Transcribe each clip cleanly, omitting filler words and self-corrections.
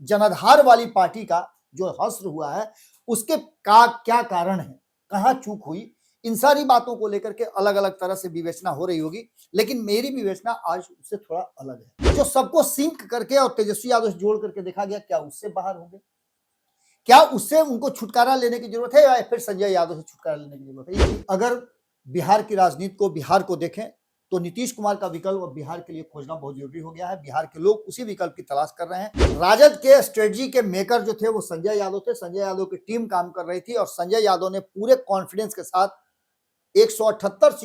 जनाधार वाली पार्टी का जो हश्र हुआ है उसके का क्या कारण है, कहाँ चूक हुई, इन सारी बातों को लेकर के अलग अलग तरह से विवेचना हो रही होगी। लेकिन मेरी विवेचना आज उससे थोड़ा अलग है। जो सबको सिंक करके और तेजस्वी यादव से जोड़ करके देखा गया, क्या उससे बाहर होंगे? क्या उससे उनको छुटकारा लेने की जरूरत है या फिर संजय यादव से छुटकारा लेने की जरूरत है? अगर बिहार की राजनीति को, बिहार को देखें तो नीतीश कुमार का विकल्प बिहार के लिए खोजना बहुत जरूरी हो गया है। बिहार के लोग उसी विकल्प की तलाश कर रहे हैं। राजद के स्ट्रेटजी के मेकर जो थे वो संजय यादव थे। संजय यादव की टीम काम कर रही थी और संजय यादव ने पूरे कॉन्फिडेंस के साथ 178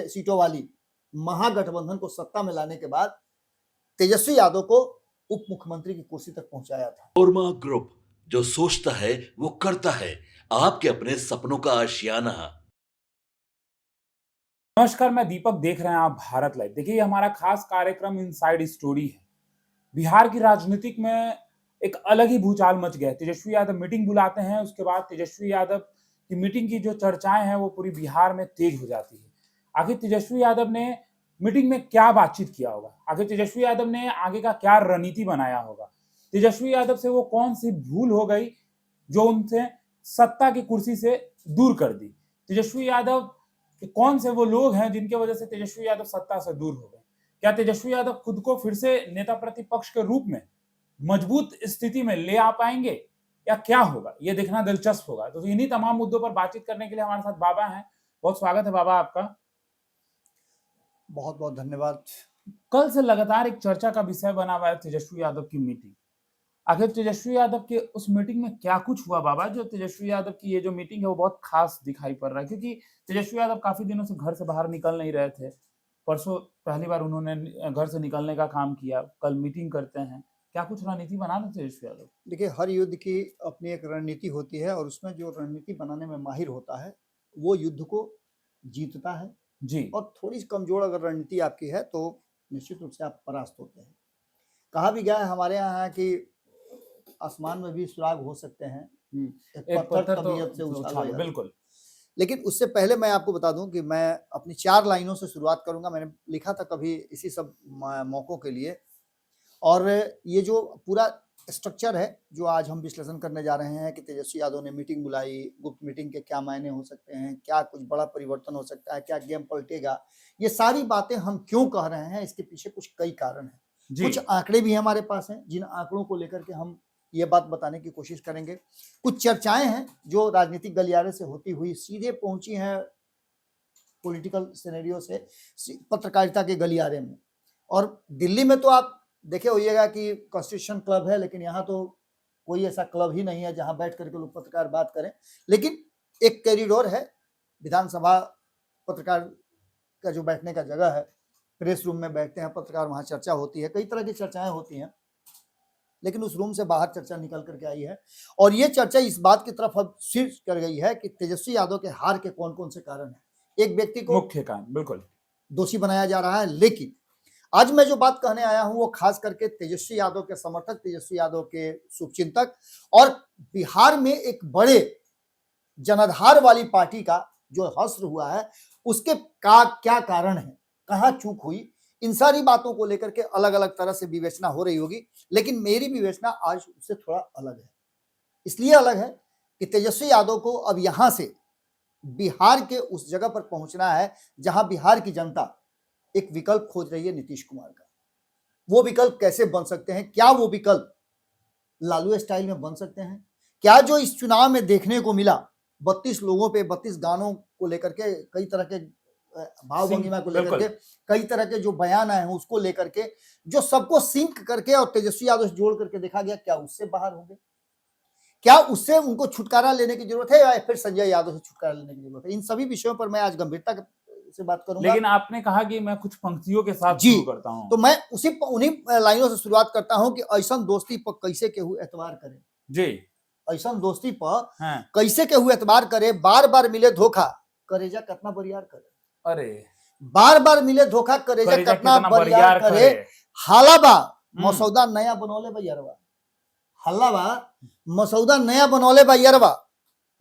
सीटों वाली महागठबंधन को सत्ता में लाने के बाद तेजस्वी यादव को उप मुख्यमंत्री की कुर्सी तक पहुंचाया था। ओरमा ग्रुप, जो सोचता है वो करता है, आपके अपने सपनों का आशियाना। नमस्कार, मैं दीपक, देख रहे हैं आप भारत लाइव। देखिए, ये हमारा खास कार्यक्रम इनसाइड स्टोरी है। बिहार की राजनीतिक में एक अलग ही भूचाल मच गया। तेजस्वी यादव मीटिंग बुलाते हैं, उसके बाद तेजस्वी यादव की मीटिंग की जो चर्चाएं हैं वो पूरी बिहार में तेज हो जाती है। आखिर तेजस्वी यादव ने मीटिंग में क्या बातचीत किया होगा? आखिर तेजस्वी यादव ने आगे का क्या रणनीति बनाया होगा? तेजस्वी यादव से वो कौन सी भूल हो गई जो उनसे सत्ता की कुर्सी से दूर कर दी? तेजस्वी यादव कि कौन से वो लोग हैं जिनके वजह से तेजस्वी यादव सत्ता से दूर हो गए? क्या तेजस्वी यादव खुद को फिर से नेता प्रतिपक्ष के रूप में मजबूत स्थिति में ले आ पाएंगे या क्या होगा? ये देखना दिलचस्प होगा। तो इन्हीं तमाम मुद्दों पर बातचीत करने के लिए हमारे साथ बाबा हैं। बहुत स्वागत है बाबा आपका। बहुत बहुत धन्यवाद। कल से लगातार एक चर्चा का विषय बना हुआ है तेजस्वी यादव की मीटिंग। आखिर तेजस्वी यादव के उस मीटिंग में क्या कुछ हुआ बाबा, जो तेजस्वी यादव की ये जो मीटिंग है वो बहुत खास दिखाई पड़ रहा है? क्योंकि तेजस्वी यादव काफी दिनों से घर से बाहर निकल नहीं रहे थे। परसों पहली बार उन्होंने घर से निकलने का काम किया, कल मीटिंग करते हैं। क्या कुछ रणनीति बना रहे तेजस्वी यादव? देखिए, हर युद्ध की अपनी एक रणनीति होती है और उसमें जो रणनीति बनाने में माहिर होता है वो युद्ध को जीतता है जी। और थोड़ी सी कमजोर अगर रणनीति आपकी है तो निश्चित रूप से आप परास्त होते हैं। कहा भी गया है हमारे यहाँ कि आसमान में भी सुराग हो सकते हैं, एक पत्थर तो तबीयत से उछालो। बिल्कुल। लेकिन उससे पहले मैं आपको बता दूं कि मैं अपनी 4 लाइनों से शुरुआत करूंगा। मैंने लिखा था कभी इसी सब मौकों के लिए, और ये जो पूरा स्ट्रक्चर है जो आज हम विश्लेषण करने जा रहे हैं कि तेजस्वी यादव ने मीटिंग बुलाई, गुप्त मीटिंग के क्या मायने हो सकते हैं, क्या कुछ बड़ा परिवर्तन हो सकता है, क्या गेम पलटेगा, ये सारी बातें हम क्यों कह रहे हैं, इसके पीछे कुछ कई कारण हैं। कुछ आंकड़े भी हमारे पास हैं जिन आंकड़ों को लेकर के हम ये बात बताने की कोशिश करेंगे। कुछ चर्चाएं हैं जो राजनीतिक गलियारे से होती हुई सीधे पहुंची हैं पॉलिटिकल सिनेरियो से पत्रकारिता के गलियारे में। और दिल्ली में तो आप देखे होइएगा कि कॉन्स्टिट्यूशन क्लब है, लेकिन यहाँ तो कोई ऐसा क्लब ही नहीं है जहाँ बैठ करके लोग पत्रकार बात करें। लेकिन एक कॉरिडोर है, विधानसभा पत्रकार का जो बैठने का जगह है, प्रेस रूम में बैठते हैं पत्रकार, वहाँ चर्चा होती है, कई तरह की चर्चाएं होती हैं। लेकिन उस रूम से बाहर चर्चा निकल करके आई है और ये चर्चा इस बात की तरफ अब शीर्ष कर गई है कि तेजस्वी यादव के हार के कौन कौन से कारण हैं। एक व्यक्ति को मुख्य कारण बिल्कुल दोषी बनाया जा रहा है, लेकिन आज मैं जो बात कहने आया हूं वो खास करके तेजस्वी यादव के समर्थक, तेजस्वी यादव के शुभचिंतक और बिहार में एक बड़े जनाधार वाली पार्टी का जो हश्र हुआ है उसके का क्या कारण है, कहाँ चूक हुई, इन सारी बातों को लेकर के अलग अलग तरह से विवेचना हो रही होगी। लेकिन मेरी विवेचना आज उससे थोड़ा अलग है। इसलिए अलग है कि तेजस्वी यादव को अब यहां से बिहार के उस जगह पर पहुंचना है जहां बिहार की जनता एक विकल्प खोज रही है नीतीश कुमार का। वो विकल्प कैसे बन सकते हैं? क्या वो विकल्प लालू स्टाइल में बन सकते हैं? क्या जो इस चुनाव में देखने को मिला 32 लोगों पे 32 गानों को लेकर के, कई तरह के भाव भंगिमा को लेकर के, कई तरह के जो बयान आए हैं उसको लेकर के, जो सबको सिंक करके और तेजस्वी यादव से जोड़ करके देखा गया, क्या उससे बाहर होंगे? क्या उससे उनको छुटकारा लेने की जरूरत है या फिर संजय यादव से छुटकारा लेने की जरूरत है? इन सभी विषयों पर मैं आज गंभीरता से बात करूंगा। लेकिन आपने कहा कि मैं कुछ पंक्तियों के साथ शुरू करता हूं, तो मैं उन्हीं लाइनों से शुरुआत करता हूं कि ऐसा दोस्ती पर कैसे केहू एतबार करे। जी, ऐसा दोस्ती पर कैसे केहू एतबार करे, बार बार मिले धोखा करेजा कितना बरियार करे। अरे बार बार मिले धोखा करेजा कितना बरियार करे। हालाबा मसौदा नया बनौले भैयरवा, हल्लाबा मसौदा नया बनौले भैयरवा,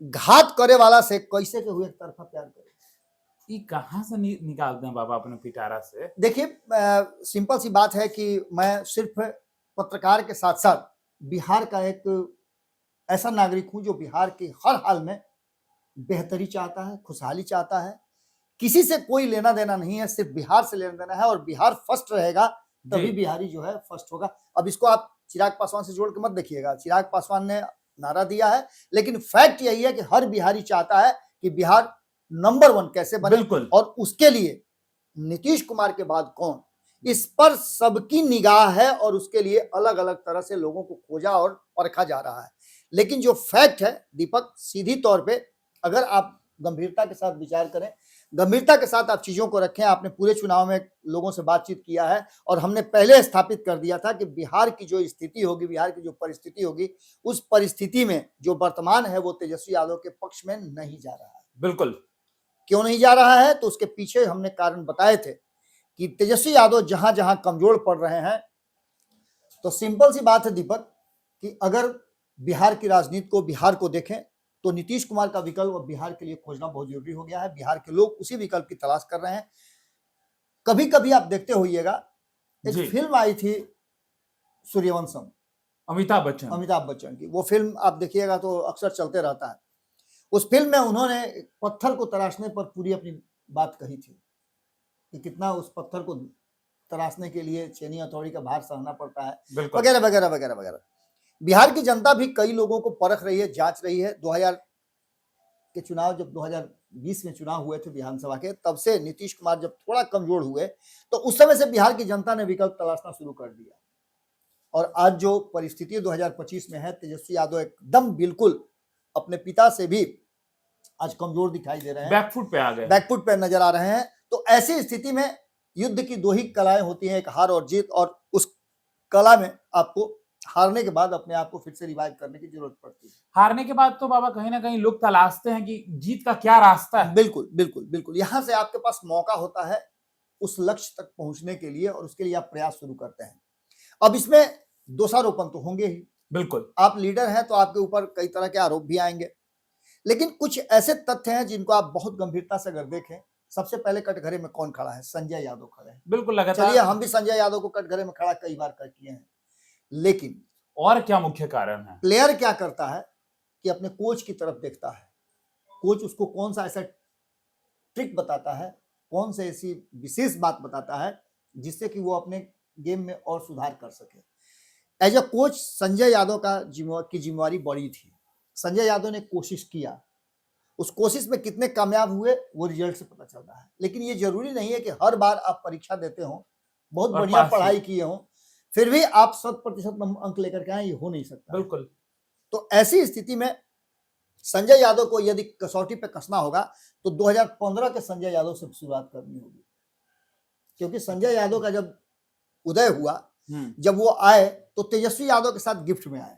घात करे वाला से कैसे केहू एक तरफा प्यार करे। ये कहां से निकालते हैं बाबा अपने पिटारा से? देखिए, सिंपल सी बात है कि मैं सिर्फ पत्रकार के साथ साथ बिहार का एक ऐसा नागरिक हूं जो बिहार के हर हाल में बेहतरी चाहता है, खुशहाली चाहता है। किसी से कोई लेना देना नहीं है, सिर्फ बिहार से लेना देना है, और बिहार फर्स्ट रहेगा तभी जी बिहारी जो है फर्स्ट होगा। अब इसको आप चिराग पासवान से जोड़ के मत देखिएगा, चिराग पासवान ने नारा दिया है, लेकिन फैक्ट यही है कि हर बिहारी चाहता है कि बिहार नंबर 1 कैसे बने, बिल्कुल और उसके लिए नीतीश कुमार के बाद कौन, इस पर सबकी निगाह है, और उसके लिए अलग अलग तरह से लोगों को खोजा और परखा जा रहा है। लेकिन जो फैक्ट है दीपक, सीधी तौर पे अगर आप गंभीरता के साथ विचार करें, गंभीरता के साथ आप चीजों को रखें, आपने पूरे चुनाव में लोगों से बातचीत किया है, और हमने पहले स्थापित कर दिया था कि बिहार की जो स्थिति होगी, बिहार की जो परिस्थिति होगी, उस परिस्थिति में जो वर्तमान है वो तेजस्वी यादव के पक्ष में नहीं जा रहा है। बिल्कुल क्यों नहीं जा रहा है, तो उसके पीछे हमने कारण बताए थे कि तेजस्वी यादव जहां जहां कमजोर पड़ रहे हैं। तो सिंपल सी बात है दीपक कि अगर बिहार की राजनीति को, बिहार को देखें, तो नीतीश कुमार का विकल्प अब बिहार के लिए खोजना बहुत जरूरी हो गया है। बिहार के लोग उसी विकल्प की तलाश कर रहे हैं। कभी कभी आप देखते होइएगा, एक जी फिल्म आई थी सूर्यवंशम, अमिताभ बच्चन अमिताभ बच्चन की, वो फिल्म आप देखिएगा तो अक्सर चलते रहता है। उस फिल्म में उन्होंने एक पत्थर को तराशने पर पूरी अपनी बात कही थी कि कितना उस पत्थर को तराशने के लिए चीनी अथॉरिटी का भार सहना पड़ता है, बिल्कुल वगैरह वगैरह वगैरह वगैरह। बिहार की जनता भी कई लोगों को परख रही है, जांच रही है। 2000 के चुनाव, जब 2020 में चुनाव हुए थे विधानसभा के, तब से नीतीश कुमार जब थोड़ा कमजोर हुए, तो उस समय से बिहार की जनता ने विकल्प तलाशना शुरू कर दिया। और आज जो परिस्थिति 2025 में है, तेजस्वी यादव एकदम बिल्कुल अपने पिता से भी आज कमजोर दिखाई दे रहे हैं, बैकफुट पे आ गए बैकफुट पे नजर आ रहे हैं। तो ऐसी स्थिति में युद्ध की दो ही कलाएं होती हैं, एक हार और जीत, और उस कला में आपको हारने के बाद अपने आप को फिर से रिवाइव करने की जरूरत पड़ती है। हारने के बाद तो बाबा कहीं ना कहीं लोग तलाशते हैं कि जीत का क्या रास्ता है। बिल्कुल बिल्कुल बिल्कुल, यहां से आपके पास मौका होता है उस लक्ष्य तक पहुंचने के लिए, और उसके लिए आप प्रयास शुरू करते हैं। अब इसमें दोषारोपण तो होंगे ही, बिल्कुल आप लीडर हैं तो आपके ऊपर कई तरह के आरोप भी आएंगे, लेकिन कुछ ऐसे तथ्य हैं जिनको आप बहुत गंभीरता से अगर देखें। सबसे पहले कटघरे में कौन खड़ा है? संजय यादव खड़े हैं। बिल्कुल चलिए, लगातार। हम भी संजय यादव को कटघरे में खड़ा कई बार कर किए हैं, लेकिन और क्या मुख्य कारण है? प्लेयर क्या करता है कि अपने कोच की तरफ देखता है, कोच उसको कौन सा ऐसा ट्रिक बताता है, कौन से ऐसी विशेष बात बताता है जिससे कि वो अपने गेम में और सुधार कर सके। As a coach Sanjay Yadav की जिम्मेवारी बड़ी थी। संजय यादव ने कोशिश किया, उस कोशिश में कितने कामयाब हुए वो रिजल्ट से पता चल रहा है। लेकिन ये जरूरी नहीं है कि हर बार आप परीक्षा देते हो, बहुत और बढ़िया पास ही। पढ़ाई किए हो, फिर भी आप 100% अंक लेकर के आए, ये हो नहीं सकता। बिल्कुल तो ऐसी स्थिति में संजय यादव को यदि कसौटी पे कसना होगा तो 2015 के संजय यादव से शुरुआत करनी होगी, क्योंकि संजय यादव का जब उदय हुआ, जब वो आए तो तेजस्वी यादव के साथ गिफ्ट में आए।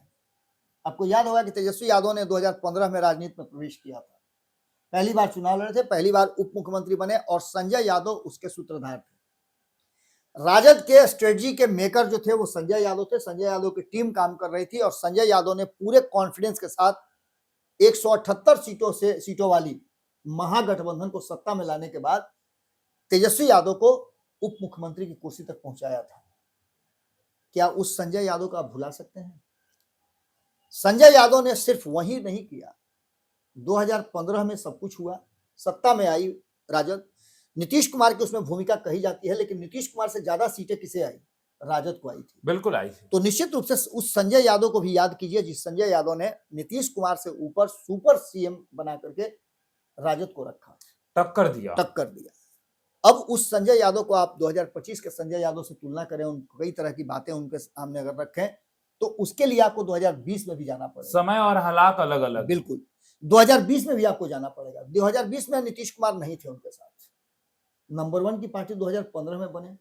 आपको याद होगा कि तेजस्वी यादव ने 2015 में राजनीति में प्रवेश किया था, पहली बार चुनाव लड़े थे, पहली बार उप मुख्यमंत्री बने, और संजय यादव उसके सूत्रधार थे। राजद के स्ट्रेटजी के मेकर जो थे वो संजय यादव थे। संजय यादव की टीम काम कर रही थी, और संजय यादव ने पूरे कॉन्फिडेंस के साथ 178 सीटों वाली महागठबंधन को सत्ता में लाने के बाद तेजस्वी यादव को उप मुख्यमंत्री की कुर्सी तक पहुंचाया था। क्या उस संजय यादव को आप भुला सकते हैं? संजय यादव ने सिर्फ वही नहीं किया, 2015 में सब कुछ हुआ, सत्ता में आई राजद, नीतीश कुमार की उसमें भूमिका कही जाती है, लेकिन नीतीश कुमार से ज्यादा सीटें किसे आई? राजद को आई थी। बिल्कुल आई थी। तो निश्चित रूप से उस संजय यादव को भी याद कीजिए, जिस संजय यादव ने नीतीश कुमार से ऊपर सुपर सीएम बना करके राजद को रखा, टक्कर दिया। अब उस संजय यादव को आप 2025 के संजय यादव से तुलना करें, उन कई तरह की बातें उनके सामने अगर रखें, तो उसके लिए आपको 2020 में भी जाना पड़ेगा। समय और हालात अलग अलग। बिल्कुल, 2020 में भी आपको जाना पड़ेगा। 2020 में नीतीश कुमार नहीं थे उनके साथ, नंबर 1 की पार्टी 2015 में बने,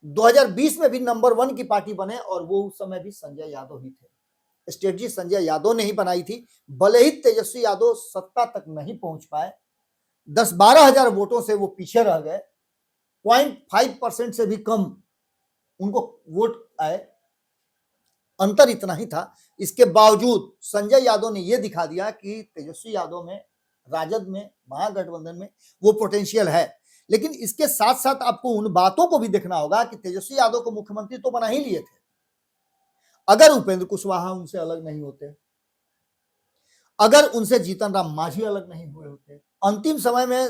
2020 में भी नंबर 1 की पार्टी बने, और वो उस समय भी संजय यादव ही थे। स्ट्रेटजी संजय यादव ने ही बनाई थी। भले ही तेजस्वी यादव सत्ता तक नहीं पहुंच पाए, 10-12 हजार वोटों से वो पीछे रह गए, 0.5% से भी कम उनको वोट आए, अंतर इतना ही था। इसके बावजूद संजय यादव ने यह दिखा दिया कि तेजस्वी यादव में, राजद में, महागठबंधन में वो पोटेंशियल है। लेकिन इसके साथ साथ आपको उन बातों को भी देखना होगा कि तेजस्वी यादव को मुख्यमंत्री तो बना ही लिए थे, अगर उपेंद्र कुशवाहा उनसे अलग नहीं होते, अगर उनसे जीतन राम मांझी अलग नहीं हुए होते, अंतिम समय में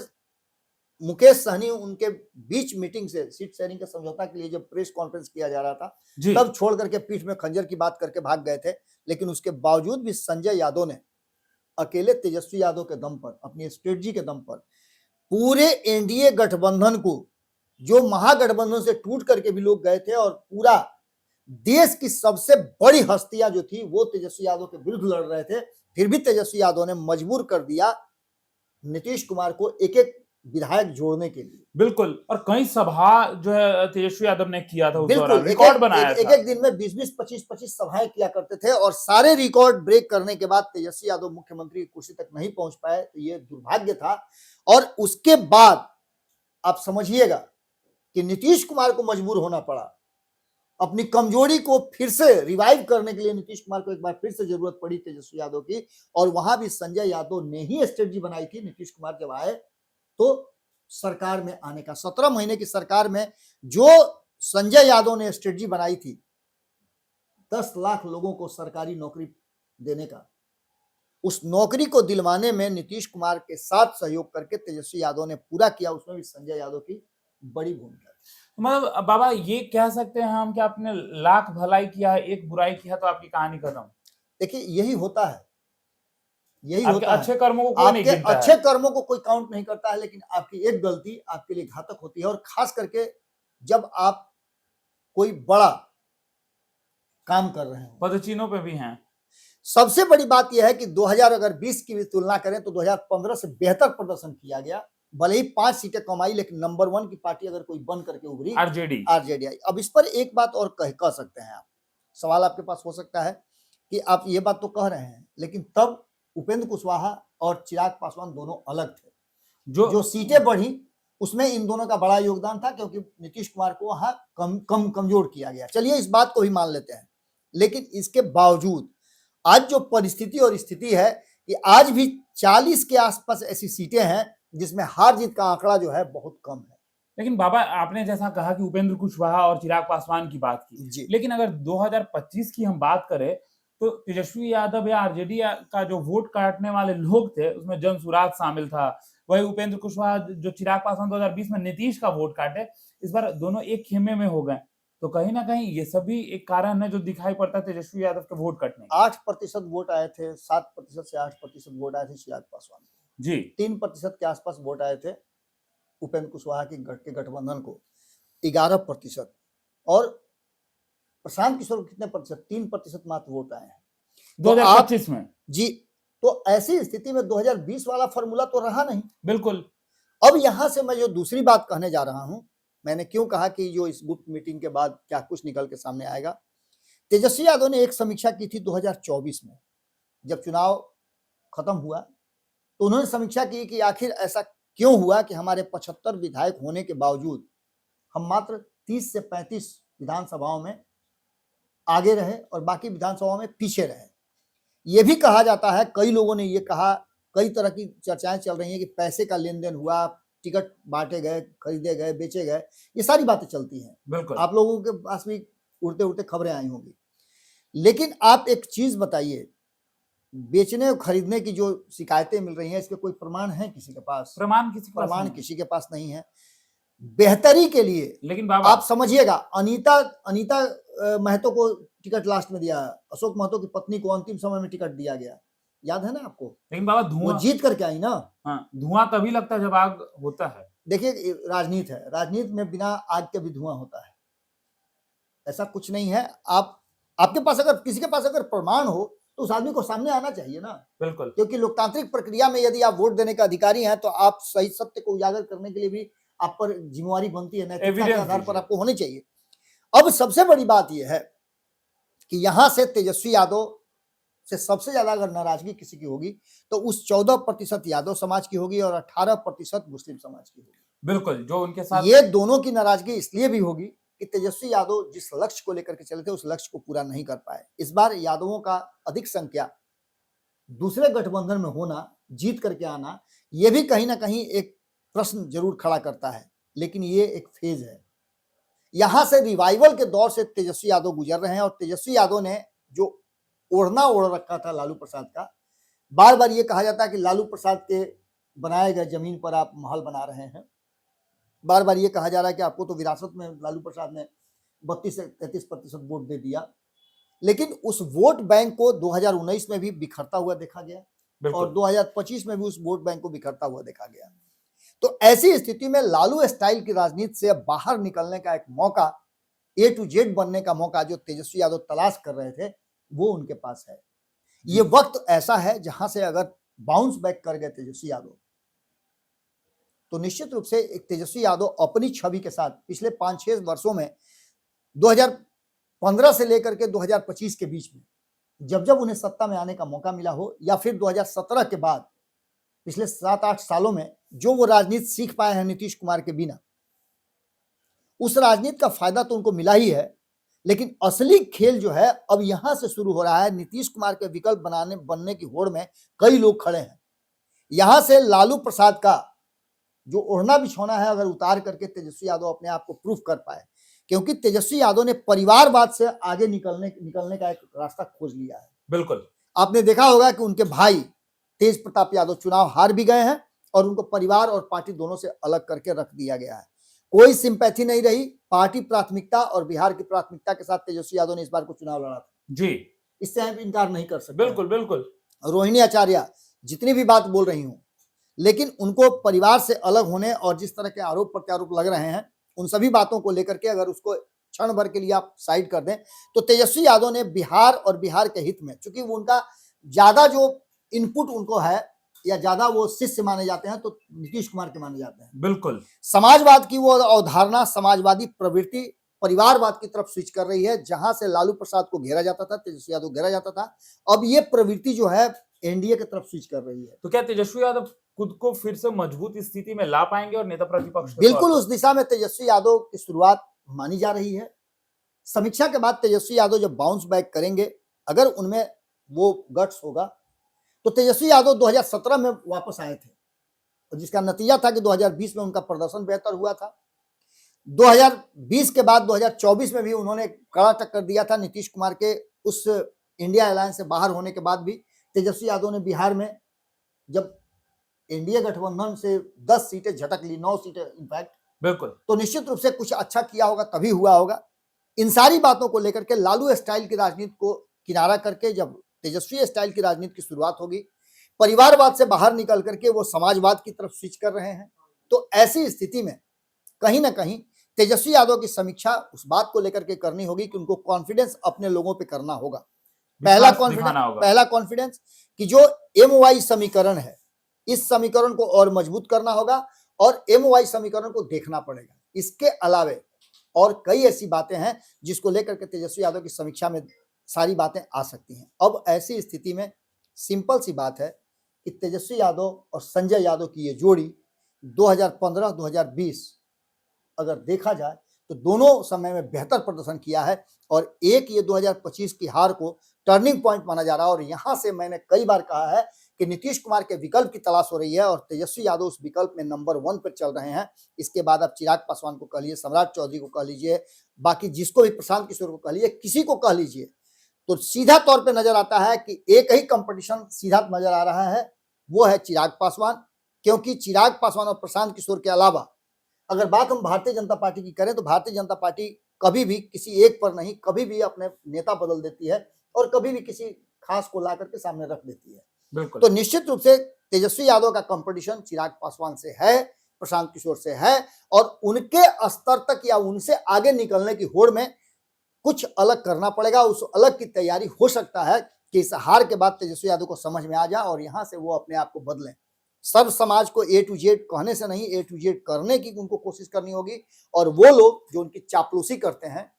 मुकेश सहनी उनके बीच मीटिंग से सीट शेयरिंग के समझौता के लिए जब प्रेस कॉन्फ्रेंस किया जा रहा था, जी तब छोड़ करके पीठ में खंजर की बात करके भाग गए थे। लेकिन उसके बावजूद भी संजय यादव ने अकेले तेजस्वी यादव के दम पर, अपनी स्ट्रेटजी के दम पर, पूरे एनडीए गठबंधन को, जो महागठबंधन से टूट करके भी लोग गए थे और पूरा देश की सबसे बड़ी हस्तियां जो थी वो तेजस्वी यादव के विरुद्ध लड़ रहे थे, फिर भी तेजस्वी यादव ने मजबूर कर दिया नीतीश कुमार को एक एक विधायक जोड़ने के लिए। बिल्कुल, और कई सभा जो है तेजस्वी यादव ने किया था उस बिल्कुल, दौरान, रिकॉर्ड बनाया एक था। एक दिन में 20-20, 25-25 सभाएं किया करते थे और सारे रिकॉर्ड ब्रेक करने के बाद तेजस्वी यादव मुख्यमंत्री की कुर्सी तक नहीं पहुंच पाए, तो ये दुर्भाग्य था। और उसके बाद आप समझिएगा कि नीतीश कुमार को मजबूर होना पड़ा, अपनी कमजोरी को फिर से रिवाइव करने के लिए नीतीश कुमार को एक बार फिर से जरूरत पड़ी तेजस्वी यादव की, और वहां भी संजय यादव ने ही स्ट्रेटजी बनाई थी। नीतीश कुमार जब आए तो सरकार में आने का, 17 महीने की सरकार में जो संजय यादव ने स्ट्रेटजी बनाई थी 10 लाख लोगों को सरकारी नौकरी देने का, उस नौकरी को दिलवाने में नीतीश कुमार के साथ सहयोग करके तेजस्वी यादव ने पूरा किया। उसमें भी संजय यादव की बड़ी भूमिका थी। मतलब बाबा ये कह सकते हैं हम कि आपने लाख भलाई किया है, एक बुराई किया तो आपकी कहानी खत्म। देखिए यही होता है, यही आपके होता अच्छे है। कर्मों को कोई नहीं आपके गिनता अच्छे है। कर्मों को कोई काउंट नहीं करता है, लेकिन आपकी एक गलती आपके लिए घातक होती है। और खास करके जब आप कोई बड़ा काम कर रहे हो। पदचिन्हों पे भी हैं। सबसे बड़ी बात यह है कि 2020 की भी तुलना करें तो 2015 से बेहतर प्रदर्शन किया गया। भले ही 5 सीटें कमाई, लेकिन नंबर 1 की पार्टी अगर कोई बन करके उभरी, आरजेडी। आरजेडी आई। अब इस पर एक बात और कह सकते हैं आप, सवाल आपके पास हो सकता है कि आप ये बात तो कह रहे हैं, लेकिन तब उपेंद्र कुशवाहा और चिराग पासवान दोनों अलग थे। जो सीटें बढ़ी उसमें इन दोनों का बड़ा योगदान था, क्योंकि नीतीश कुमार को वहां कमजोर किया गया। चलिए इस बात को भी मान लेते हैं, लेकिन इसके बावजूद आज जो परिस्थिति और स्थिति है कि आज भी 40 के आसपास ऐसी सीटें हैं जिसमें हार जीत का आंकड़ा जो है बहुत कम है। लेकिन बाबा आपने जैसा कहा कि उपेंद्र कुशवाहा और चिराग पासवान की बात की जी। लेकिन अगर 2025 की हम बात करें तो तेजस्वी यादव या आरजेडी का जो वोट काटने वाले लोग थे उसमें जनसुराज शामिल था। वही उपेंद्र कुशवाहा जो चिराग पासवान 2020 में नीतीश का वोट काटे, इस बार दोनों एक खेमे में हो गए। तो कहीं ना कहीं ये सभी एक कारण है जो दिखाई पड़ता है तेजस्वी यादव के वोट कटने। 8% वोट आए थे, 7% से 8% वोट आए थे चिराग पासवान को जी। 3% के आसपास वोट आए थे उपेंद्र कुशवाहा के गठबंधन को 11%, और प्रशांत किशोर को कितने प्रतिशत, 3% मात्र वोट आए हैं 2025 में। जी। तो ऐसी स्थिति में 2020 वाला फॉर्मूला तो रहा नहीं। बिल्कुल। अब यहां से मैं जो दूसरी बात कहने जा रहा हूं, मैंने क्यों कहा कि जो इस गुप्त मीटिंग के बाद क्या कुछ निकल के सामने आएगा। तेजस्वी यादव ने एक समीक्षा की थी 2024 में, जब चुनाव खत्म हुआ तो उन्होंने समीक्षा की कि आखिर ऐसा क्यों हुआ कि हमारे 75 विधायक होने के बावजूद हम मात्र 30 से 35 विधानसभाओं में आगे रहे और बाकी विधानसभाओं में पीछे रहे। यह भी कहा जाता है, कई लोगों ने यह कहा, कई तरह की चर्चाएं चल रही हैं कि पैसे का लेन देन हुआ, टिकट बांटे गए, खरीदे गए, बेचे गए, ये सारी बातें चलती हैं। बिल्कुल। आप लोगों के पास भी उड़ते उड़ते खबरें आई होंगी। लेकिन आप एक चीज बताइए, बेचने और खरीदने की जो शिकायतें मिल रही हैं, इसके कोई प्रमाण है किसी के पास? प्रमाण किसी के पास नहीं है। बेहतरी के लिए लेकिन बाबा आप समझिएगा, अनीता महतो को टिकट लास्ट में दिया, अशोक महतो की पत्नी को अंतिम समय में टिकट दिया गया, याद है ना आपको? लेकिन बाबा वो जीत करके आई ना। हाँ, धुआं तभी लगता है जब आग होता है। देखिए राजनीति है, राजनीति में बिना आग के भी धुआं होता है, ऐसा कुछ नहीं है। आपके पास अगर किसी के पास अगर प्रमाण हो तो उस आदमी को सामने आना चाहिए ना। बिल्कुल। क्योंकि लोकतांत्रिक प्रक्रिया में यदि आप वोट देने का अधिकारी हैं तो आप सही सत्य को उजागर करने के लिए भी आप पर जिम्मेवारी बनती है, नैतिकता के आधार पर आपको होनी चाहिए। अब सबसे बड़ी बात यह है कि यहां से तेजस्वी यादव से सबसे ज्यादा अगर नाराजगी किसी की होगी तो उस 14% यादव समाज की होगी और 18% मुस्लिम समाज की होगी। बिल्कुल, जो उनके साथ ये दोनों की नाराजगी इसलिए भी होगी कि तेजस्वी यादव जिस लक्ष्य को लेकर के चले थे उस लक्ष्य को पूरा नहीं कर पाए। इस बार यादवों का अधिक संख्या दूसरे गठबंधन में होना, जीत करके आना, यह भी कहीं ना कहीं एक प्रश्न जरूर खड़ा करता है। लेकिन ये एक फेज है, यहां से रिवाइवल के दौर से तेजस्वी यादव गुजर रहे हैं और तेजस्वी यादव ने जो ओढ़ना ओढ़ रखा था लालू प्रसाद का, बार बार ये कहा जाता है कि लालू प्रसाद के बनाए गए जमीन पर आप महल बना रहे हैं, बार बार ये कहा जा रहा है कि आपको तो विरासत में लालू प्रसाद ने 32 से 33% वोट दे दिया, लेकिन उस वोट बैंक को 2019 में भी बिखरता हुआ देखा गया और 2025 में भी उस वोट बैंक को बिखरता हुआ देखा गया। तो ऐसी स्थिति में लालू स्टाइल की राजनीति से बाहर निकलने का एक मौका, ए टू जेड बनने का मौका जो तेजस्वी यादव तलाश कर रहे थे, वो उनके पास है। ये वक्त ऐसा है जहां से अगर बाउंस बैक कर गए तेजस्वी यादव, तो निश्चित रूप से एक तेजस्वी यादव अपनी छवि के साथ पिछले 5-6 वर्षों में 2015 से लेकर के 2025 के बीच में जब जब उन्हें सत्ता में आने का मौका मिला हो, या फिर 2017 के बाद पिछले 7-8 सालों में जो वो राजनीति सीख पाए हैं नीतीश कुमार के बिना, उस राजनीति का फायदा तो उनको मिला ही है, लेकिन असली खेल जो है अब यहां से शुरू हो रहा है। नीतीश कुमार के विकल्प बनने की होड़ में कई लोग खड़े हैं। यहां से लालू प्रसाद का जो ओढ़ना बिछौना है अगर उतार करके तेजस्वी यादव अपने आप को प्रूफ कर पाए, क्योंकि तेजस्वी यादव ने परिवारवाद से आगे निकलने का एक रास्ता खोज लिया है। बिल्कुल, आपने देखा होगा कि उनके भाई तेज प्रताप यादव चुनाव हार भी गए हैं और उनको परिवार और पार्टी दोनों से अलग करके रख दिया गया है। कोई सिंपैथी नहीं रही, पार्टी प्राथमिकता और बिहार की प्राथमिकता के साथ तेजस्वी यादव ने इस बार को चुनाव लड़ा था जी, इससे हम इनकार नहीं कर सकते। बिल्कुल बिल्कुल। रोहिणी आचार्य जितनी भी बात बोल रही हूं, लेकिन उनको परिवार से अलग होने और जिस तरह के आरोप प्रत्यारोप लग रहे हैं, उन सभी बातों को लेकर के अगर उसको क्षण भर के लिए आप साइड कर दें, तो तेजस्वी यादव ने बिहार और बिहार के हित में, चूंकि वो उनका ज्यादा जो इनपुट उनको है या ज्यादा वो शिष्य माने जाते हैं, तो नीतीश कुमार के माने जाते हैं। बिल्कुल, समाजवाद की वो अवधारणा, समाजवादी प्रवृत्ति परिवारवाद की तरफ स्विच कर रही है। जहां से लालू प्रसाद को घेरा जाता था, तेजस्वी यादव घेरा जाता था, अब ये प्रवृत्ति जो है एनडीए की तरफ स्विच कर रही है। तो क्या तेजस्वी यादव खुद को फिर से मजबूत स्थिति में ला पाएंगे और नेता प्रतिपक्ष बिल्कुल उस दिशा में तेजस्वी यादव की शुरुआत मानी जा रही है। समीक्षा के बाद तेजस्वी यादव जब बाउंस बैक करेंगे, अगर उनमें वो गट्स होगा, तो तेजस्वी यादव 2017 में वापस आए थे, और जिसका नतीजा था कि 2020 में उनका प्रदर्शन बेहतर हुआ था। 2020 के बाद 2024 में भी उन्होंने कड़ा टक्कर दिया था नीतीश कुमार के उस इंडिया अलायंस से बाहर होने के बाद भी तेजस्वी यादव ने बिहार में जब एनडीए गठबंधन से 10 सीटें झटक ली, 9 सीटें इनफैक्ट, बिल्कुल, तो निश्चित रूप से कुछ अच्छा किया होगा, तभी हुआ होगा। इन सारी बातों को लेकर के लालू स्टाइल की राजनीति को किनारा करके जब तेजस्वी स्टाइल की राजनीति की शुरुआत होगी, परिवारवाद से बाहर निकल करके वो समाजवाद की तरफ स्विच कर रहे हैं, तो ऐसी स्थिति में कहीं ना कहीं तेजस्वी यादव की समीक्षा उस बात को लेकर के करनी होगी कि उनको कॉन्फिडेंस अपने लोगों पे करना होगा। पहला कॉन्फिडेंस कि जो एमओआई समीकरण है, इस समीकरण को और मजबूत करना होगा और एमओआई समीकरण को देखना पड़ेगा। इसके अलावे और कई ऐसी बातें हैं जिसको लेकर के तेजस्वी यादव की समीक्षा में सारी बातें आ सकती हैं। अब ऐसी स्थिति में सिंपल सी बात है कि तेजस्वी यादव और संजय यादव की ये जोड़ी 2015-2020 अगर देखा जाए तो दोनों समय में बेहतर प्रदर्शन किया है, और एक ये 2025 की हार को टर्निंग पॉइंट माना जा रहा है। और यहां से मैंने कई बार कहा है कि नीतीश कुमार के विकल्प की तलाश हो रही है और तेजस्वी यादव उस विकल्प में नंबर 1 पर चल रहे हैं। इसके बाद आप चिराग पासवान को कह लीजिए, सम्राट चौधरी को कह लीजिए, बाकी जिसको भी, प्रशांत किशोर को कह लीजिए, किसी को कह लीजिए, तो सीधा तौर पे नजर आता है कि एक ही कंपटीशन सीधा नजर आ रहा है, वो है चिराग पासवान। क्योंकि चिराग पासवान और प्रशांत किशोर के अलावा अगर बात हम भारतीय जनता पार्टी की करें, तो भारतीय जनता पार्टी कभी भी किसी एक पर नहीं, कभी भी अपने नेता बदल देती है और कभी भी किसी खास को ला करके सामने रख देती है। तो निश्चित रूप से तेजस्वी यादव का कंपटीशन चिराग पासवान से है, प्रशांत किशोर से है, और उनके स्तर तक या उनसे आगे निकलने की होड़ में कुछ अलग करना पड़ेगा। उस अलग की तैयारी हो सकता है कि इस हार के बाद तेजस्वी यादव को समझ में आ जाए और यहां से वो अपने आप को बदलें। सर्व समाज को ए टू जेड कहने से नहीं, ए टू जेड करने की उनको कोशिश करनी होगी। और वो लोग जो उनकी चापलूसी करते हैं,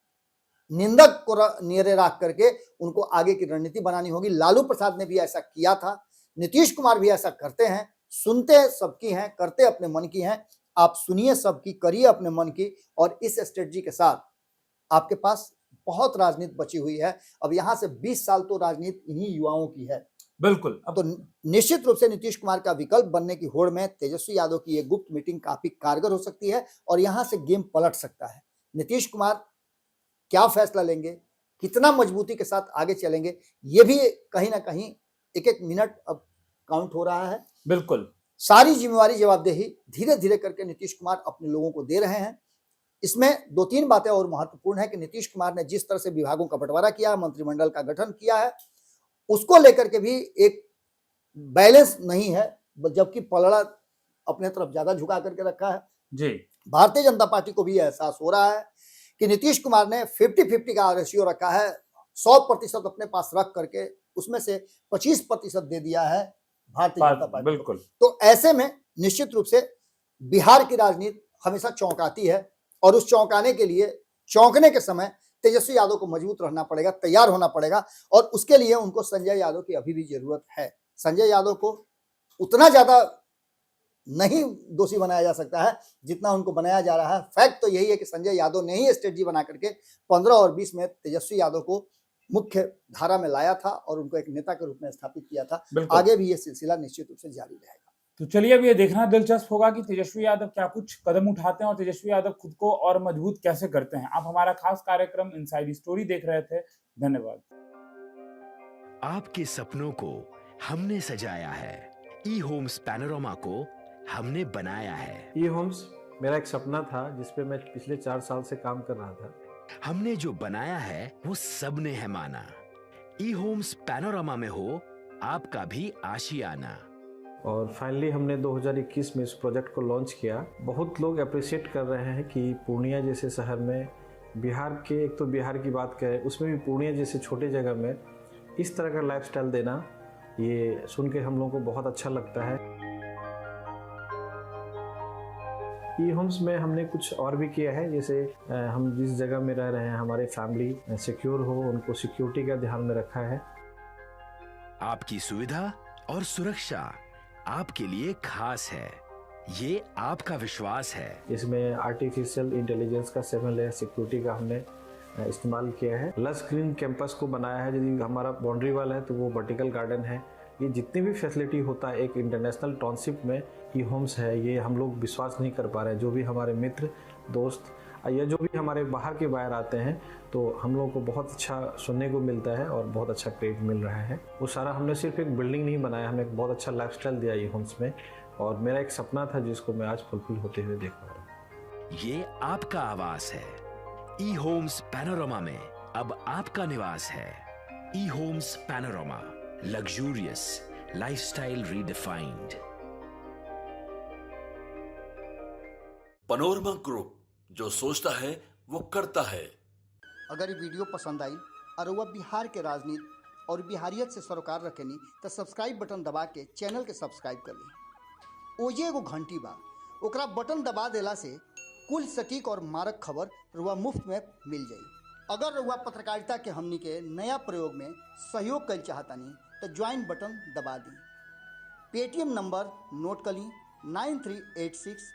निंदक को नियरे रख करके उनको आगे की रणनीति बनानी होगी। लालू प्रसाद ने भी ऐसा किया था, नीतीश कुमार भी ऐसा करते हैं। सुनते सबकी हैं, करते अपने मन की हैं। आप सुनिए सबकी, करिए अपने मन की, और इस स्ट्रेटजी के साथ आपके पास बहुत राजनीति बची हुई है। अब यहां से 20 साल तो राजनीति इन्हीं युवाओं की है। बिल्कुल। तो निश्चित रूप से नीतीश कुमार का विकल्प बनने की होड़ में तेजस्वी यादव की ये गुप्त मीटिंग काफी कारगर हो सकती है और यहां से गेम पलट सकता है। नीतीश कुमार क्या फैसला लेंगे, कितना मजबूती के साथ आगे चलेंगे, ये भी कहीं ना कहीं एक एक मिनट अब काउंट हो रहा है। बिल्कुल। सारी जिम्मेवारी जवाबदेही धीरे धीरे करके नीतीश कुमार अपने लोगों को दे रहे हैं। इसमें 2-3 बातें और महत्वपूर्ण है कि नीतीश कुमार ने जिस तरह से विभागों का बंटवारा किया, मंत्रिमंडल का गठन किया है, उसको लेकर के भी एक बैलेंस नहीं है, जबकि पलड़ा अपने तरफ ज्यादा झुका करके रखा है। जी। भारतीय जनता पार्टी को भी एहसास हो रहा है कि नीतीश कुमार ने 50-50 का रेशियो रखा है, 100% अपने पास रख करके उसमें से 25% दे दिया है भारतीय जनता पार्टी। बिल्कुल। तो ऐसे में निश्चित रूप से बिहार की राजनीति हमेशा चौंकाती है और उस चौंकाने के लिए, चौंकने के समय तेजस्वी यादव को मजबूत रहना पड़ेगा, तैयार होना पड़ेगा और उसके लिए उनको संजय यादव की अभी भी जरूरत है। संजय यादव को उतना ज्यादा नहीं दोषी बनाया जा सकता है जितना उनको बनाया जा रहा है। फैक्ट तो यही है कि संजय यादव ने ही स्ट्रेटजी बना करके 15 और 20 में तेजस्वी यादव को मुख्य धारा में लाया था और उनको एक नेता के रूप में स्थापित किया था। आगे भी ये सिलसिला निश्चित रूप से जारी रहेगा। तो चलिए अब ये देखना दिलचस्प होगा कि तेजस्वी यादव क्या कुछ कदम उठाते हैं और तेजस्वी यादव खुद को और मजबूत कैसे करते हैं। आप हमारा खास कार्यक्रम इनसाइड स्टोरी देख रहे थे। धन्यवाद। आपके सपनों को हमने सजाया है, ई होम्स पैनोरामा को हमने बनाया है। ई होम्स मेरा एक सपना था जिस पे मैं पिछले 4 साल से काम कर रहा था। हमने जो बनाया है वो सबने है माना। ई होम्स पैनोरामा में हो आपका भी आशियाना। और फाइनली हमने 2021 में इस प्रोजेक्ट को लॉन्च किया। बहुत लोग अप्रिशिएट कर रहे हैं कि पूर्णिया जैसे शहर में, बिहार के, एक तो बिहार की बात करें उसमें भी पूर्णिया जैसे छोटे जगह में इस तरह का लाइफस्टाइल देना, ये सुन के हम लोगों को बहुत अच्छा लगता है। ई होम्स में हमने कुछ और भी किया है, जैसे हम जिस जगह में रह रहे हैं हमारे फैमिली सिक्योर हो, उनको सिक्योरिटी का ध्यान में रखा है। आपकी सुविधा और सुरक्षा आपके लिए खास है, ये आपका विश्वास है। इसमें आर्टिफिशियल इंटेलिजेंस का 7 लेयर सिक्योरिटी का हमने इस्तेमाल किया है। लस ग्रीन कैंपस को बनाया है। यदि हमारा बाउंड्री वाल है तो वो वर्टिकल गार्डन है। ये जितनी भी फैसिलिटी होता है एक इंटरनेशनल टाउनशिप में ई होम्स है, ये हम लोग विश्वास नहीं कर पा रहे हैं। जो भी हमारे मित्र, दोस्त या जो भी हमारे बाहर के बाहर आते हैं तो हम लोगों को बहुत अच्छा सुनने को मिलता है और बहुत अच्छा क्रेडिट मिल रहा है। वो सारा हमने सिर्फ एक बिल्डिंग नहीं बनाया, हमने एक बहुत अच्छा लाइफस्टाइल दिया ई होम्स में और मेरा एक सपना था जिसको मैं आज फुलफिल होते हुए देख पा रहा हूँ। ये आपका आवास है। ई होम्स पैनोरामा में अब आपका निवास है। ई homes panorama, luxurious lifestyle redefined. Panorama group, जो सोचता है वो करता है। अगर ये वीडियो पसंद आई और वह बिहार के राजनीति और बिहारियत से सरोकार रखेनी तो सब्सक्राइब बटन दबा के चैनल के सब्सक्राइब कर ली। ओजे एगो घंटी बा, ओकरा बटन दबा देला से कुल सटीक और मारक खबर रुआ मुफ्त में मिल जाई। अगर रुआ पत्रकारिता के हमनी के नया प्रयोग में सहयोग कर चाहतानी तो ज्वाइन बटन दबा दी। पेटीएम नंबर नोट कर ली 9386